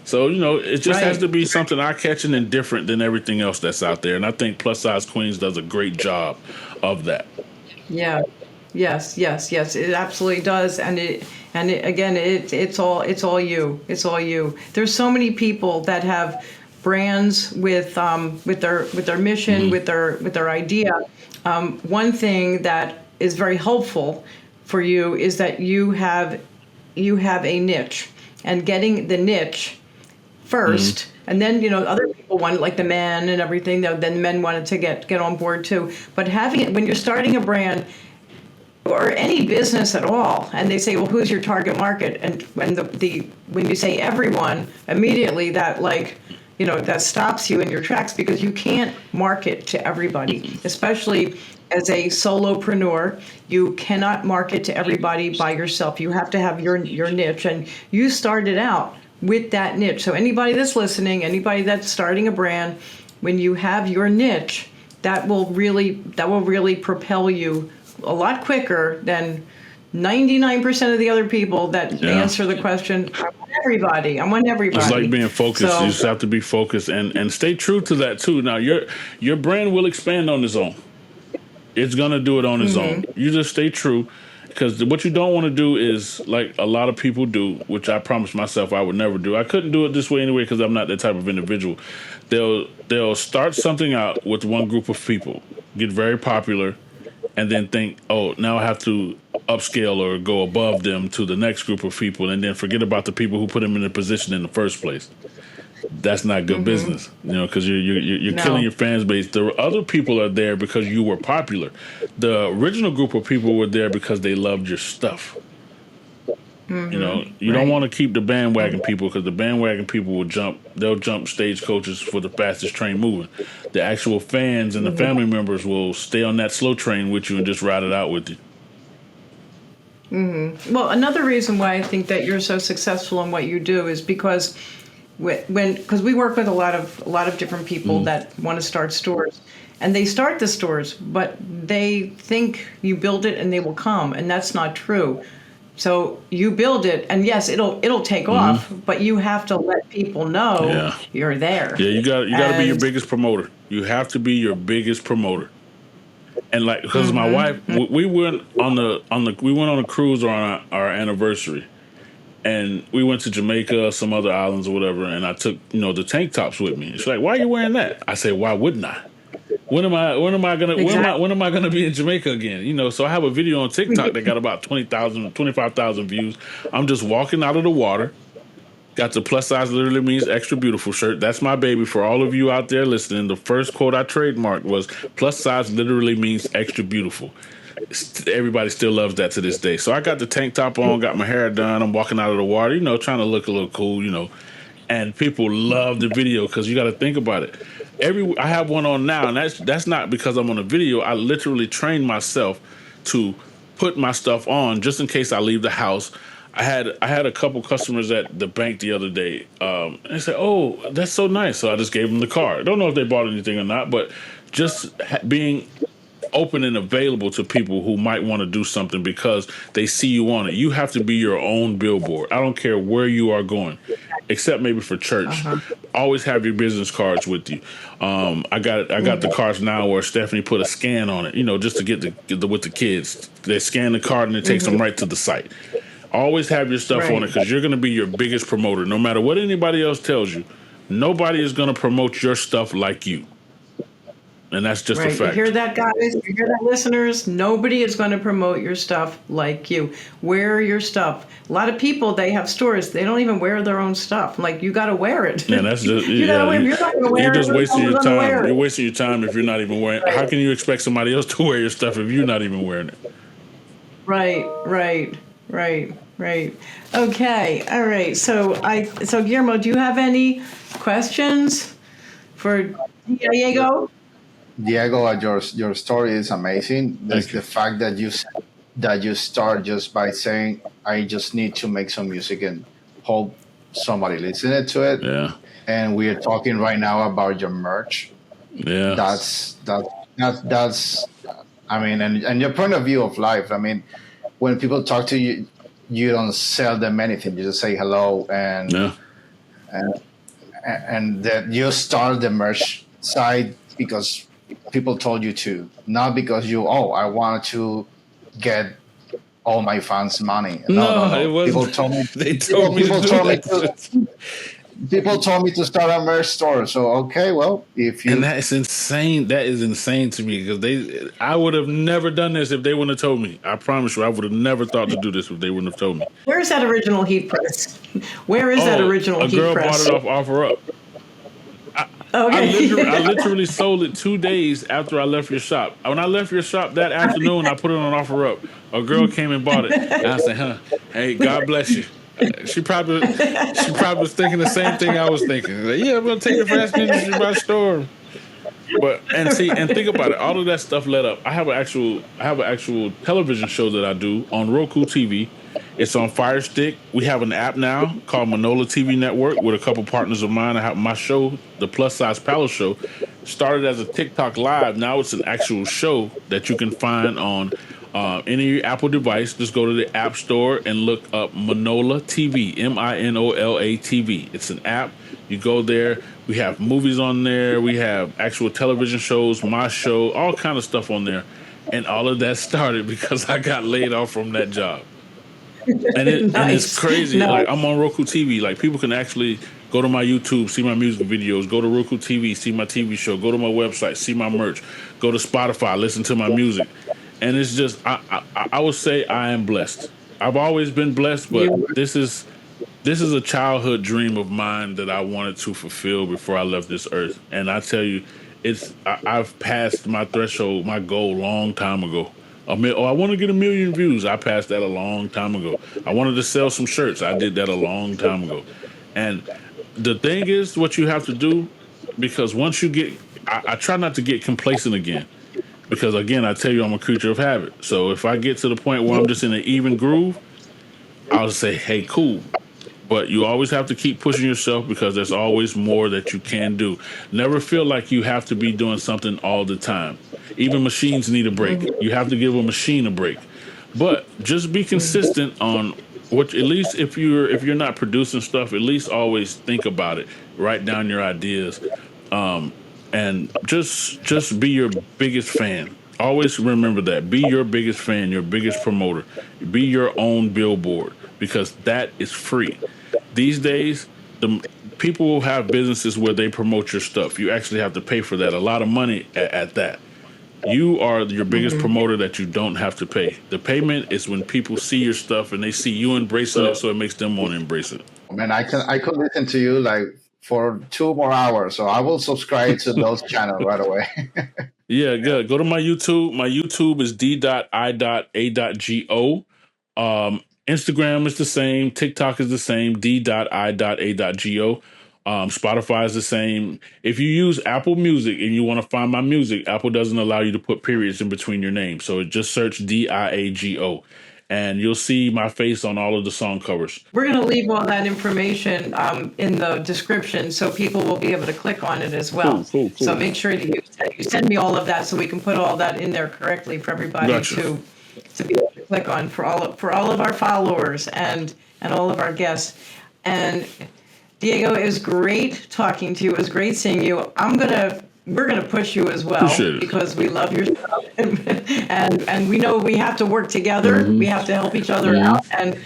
Speaker 2: So it just has
Speaker 1: Right.
Speaker 2: to be something eye catching and different than everything else that's out there. And I think Plus Size Queens does a great job of that.
Speaker 1: Yeah. Yes, yes, yes. It absolutely does, again, it's all you. It's all you. There's so many people that have brands with their mission, with their idea. One thing that is very helpful for you is that you have a niche, and getting the niche first, and then other people want, like the men and everything. Then men wanted to get on board too. But having it when you're starting a brand or any business at all, and they say, well, who's your target market? And when when you say everyone, immediately that that stops you in your tracks, because you can't market to everybody, especially as a solopreneur. You cannot market to everybody by yourself. You have to have your niche, and you started out with that niche. So anybody that's listening, anybody that's starting a brand, when you have your niche, that will really propel you a lot quicker than 99% of the other people that answer the question, I want everybody.
Speaker 2: It's like being focused.
Speaker 1: So,
Speaker 2: You just have to be focused and stay true to that too. Now your brand will expand on its own. It's gonna do it on its own. You just stay true, because what you don't want to do is, like a lot of people do, which I promised myself I would never do. I couldn't do it this way anyway because I'm not that type of individual. They'll start something out with one group of people, get very popular, and then think, oh, now I have to upscale or go above them to the next group of people, and then forget about the people who put them in the position in the first place. That's not good business, because you're
Speaker 1: No.
Speaker 2: killing your fans base. The other people are there because you were popular. The original group of people were there because they loved your stuff. You don't want to keep the bandwagon people, because the bandwagon people will jump. They'll jump stagecoaches for the fastest train moving. The actual fans and the family members will stay on that slow train with you and just ride it out with you.
Speaker 1: well, another reason why I think that you're so successful in what you do is because because we work with a lot of different people that want to start stores, and they start the stores, but they think you build it and they will come, and that's not true. So you build it, and yes, it'll take off, but you have to let people know you're there.
Speaker 2: Yeah, you got to be your
Speaker 1: And-
Speaker 2: biggest promoter. You have to be your biggest promoter. And like, because my wife, we went on a cruise on our anniversary, and we went to Jamaica, some other islands or whatever, and I took the tank tops with me. She's like, "Why are you wearing that?" I said, "Why wouldn't I? When am I gonna be in Jamaica again? So I have a video on TikTok that got about 20,000, 25,000 views. I'm just walking out of the water. Got the Plus Size Literally Means Extra Beautiful shirt. That's my baby. For all of you out there listening, the first quote I trademarked was, Plus Size Literally Means Extra Beautiful. Everybody still loves that to this day. So I got the tank top on, got my hair done. I'm walking out of the water, trying to look a little cool, and people love the video, because you got to think about it. I have one on now, and that's not because I'm on a video. I literally trained myself to put my stuff on just in case I leave the house. I had a couple customers at the bank the other day, and they said, "Oh, that's so nice." So I just gave them the card. I don't know if they bought anything or not, but just being open and available to people who might want to do something because they see you on it. You have to be your own billboard. I don't care where you are going, except maybe for church. Always have your business cards with you. I got the cards now where Stephanie put a scan on it, just to get with the kids. They scan the card and it takes them right to the site. Always have your stuff on it, because you're going to be your biggest promoter. No matter what anybody else tells you, nobody is going to promote your stuff like you. And that's just a
Speaker 1: Right. You hear
Speaker 2: fact.
Speaker 1: that, guys? You hear that, listeners? Nobody is going to promote your stuff like you. Wear your stuff. A lot of people, they have stores, they don't even wear their own stuff. Like, you got to wear it.
Speaker 2: And that's just,
Speaker 1: You got
Speaker 2: yeah,
Speaker 1: to wear. If you're not going to
Speaker 2: you're
Speaker 1: wear it,
Speaker 2: just
Speaker 1: who's
Speaker 2: wasting your
Speaker 1: going to
Speaker 2: time.
Speaker 1: wear
Speaker 2: You're
Speaker 1: it?
Speaker 2: wasting your time if you're not even wearing. How
Speaker 1: Right.
Speaker 2: can you expect somebody else to wear your stuff if you're not even wearing it?
Speaker 1: Right. Right. Right. Right. Okay. All right. So Guillermo, do you have any questions for Diego?
Speaker 3: Diego, your story is amazing. This
Speaker 2: Thank you.
Speaker 3: the fact that you start just by saying, "I just need to make some music and hope somebody listen to it."
Speaker 2: Yeah,
Speaker 3: And we are talking right now about your merch.
Speaker 2: yeah.
Speaker 3: That's I mean, and your point of view of life. I mean, when people talk to you, you don't sell them anything. You just say hello,
Speaker 2: Yeah.
Speaker 3: and and that you start the merch side because people told you to, not because you, oh, I want to get all my fans money. No, no,
Speaker 2: No, it
Speaker 3: no.
Speaker 2: wasn't.
Speaker 3: People told me
Speaker 2: They told
Speaker 3: people
Speaker 2: me to
Speaker 3: people
Speaker 2: do
Speaker 3: told me to
Speaker 2: that.
Speaker 3: people told me to start a merch store. So okay, well, if
Speaker 2: And
Speaker 3: you
Speaker 2: that's insane. That is insane to me because I would have never done this if they wouldn't have told me. I promise you, I would have never thought to do this if they wouldn't have told me.
Speaker 1: Where's that original heat press? Where is that
Speaker 2: Oh,
Speaker 1: original
Speaker 2: a
Speaker 1: heat
Speaker 2: girl bought
Speaker 1: press?
Speaker 2: it off OfferUp. I
Speaker 1: Okay.
Speaker 2: literally sold it 2 days after I left your shop. When I left your shop that afternoon, I put it on OfferUp. A girl came and bought it, and I said, "Huh, hey, God bless you." She probably was thinking the same thing I was thinking. Like, yeah, I'm gonna take the fashion industry by storm. But and think about it. All of that stuff led up. I have an actual television show that I do on Roku TV. It's on Fire Stick. We have an app now called Manola TV Network with a couple partners of mine. I have my show, the Plus Size Palace Show, started as a TikTok live. Now it's an actual show that you can find on any Apple device. Just go to the App Store and look up Manola TV, Minola TV. It's an app. You go there. We have movies on there. We have actual television shows, my show, all kind of stuff on there. And all of that started because I got laid off from that job. And it's
Speaker 1: Nice.
Speaker 2: crazy.
Speaker 1: No.
Speaker 2: Like I'm on Roku TV. Like people can actually go to my YouTube, see my music videos, go to Roku TV, see my TV show, go to my website, see my merch, go to Spotify, listen to my music. And it's just I would say I am blessed. I've always been blessed, but
Speaker 1: You
Speaker 2: this is a childhood dream of mine that I wanted to fulfill before I left this earth. And I tell you, I've passed my threshold, my goal, long time ago. I want to get 1 million views. I passed that a long time ago. I wanted to sell some shirts. I did that a long time ago. And the thing is, what you have to do, because once you get, I try not to get complacent again. Because again, I tell you, I'm a creature of habit. So if I get to the point where I'm just in an even groove, I'll say, hey, cool. But you always have to keep pushing yourself because there's always more that you can do. Never feel like you have to be doing something all the time. Even machines need a break. You have to give a machine a break. But just be consistent on what, at least if you're not producing stuff, at least always think about it. Write down your ideas. And just be your biggest fan. Always remember that. Be your biggest fan, your biggest promoter. Be your own billboard because that is free. These days, the people will have businesses where they promote your stuff. You actually have to pay for that. A lot of money at that. You are your biggest promoter that you don't have to pay. The payment is when people see your stuff and they see you embracing it, so it makes them want to embrace it.
Speaker 3: man, I could listen to you like for 2 more hours. So I will subscribe to those channels right away.
Speaker 2: Yeah, good. Go to my YouTube. My YouTube is D.I.A.GO. Instagram is the same. TikTok is the same. D.I.A.GO. Spotify is the same. If you use Apple Music and you want to find my music, Apple doesn't allow you to put periods in between your names. So just search DIAGO and you'll see my face on all of the song covers.
Speaker 1: We're going to leave all that information in the description so people will be able to click on it as well. So
Speaker 2: Cool.
Speaker 1: make sure that you send me all of that so we can put all that in there correctly for everybody
Speaker 2: Gotcha.
Speaker 1: to be able to click on for all of our followers and all of our guests. And Diego, it was great talking to you. It was great seeing you. We're gonna push you as well
Speaker 2: Appreciate it.
Speaker 1: because we love your stuff and we know we have to work together. We have to help each other out and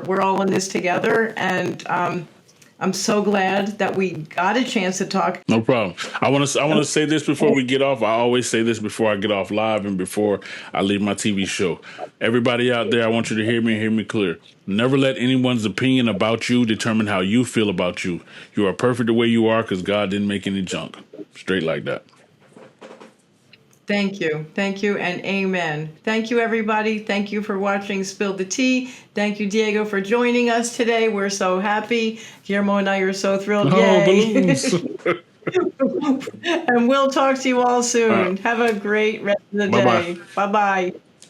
Speaker 1: we're all in this together and I'm so glad that we got a chance to talk.
Speaker 2: No problem. I want to say this before we get off. I always say this before I get off live and before I leave my TV show. Everybody out there, I want you to hear me and hear me clear. Never let anyone's opinion about you determine how you feel about you. You are perfect the way you are because God didn't make any junk. Straight like that.
Speaker 1: Thank you. Thank you and amen. Thank you, everybody. Thank you for watching Spill the Tea. Thank you, Diego, for joining us today. We're so happy. Guillermo and I are so thrilled.
Speaker 2: Oh,
Speaker 1: Yay.
Speaker 2: balloons.
Speaker 1: And we'll talk to you all soon.
Speaker 2: All right.
Speaker 1: Have a great rest of the
Speaker 2: Bye-bye.
Speaker 1: day. Bye-bye.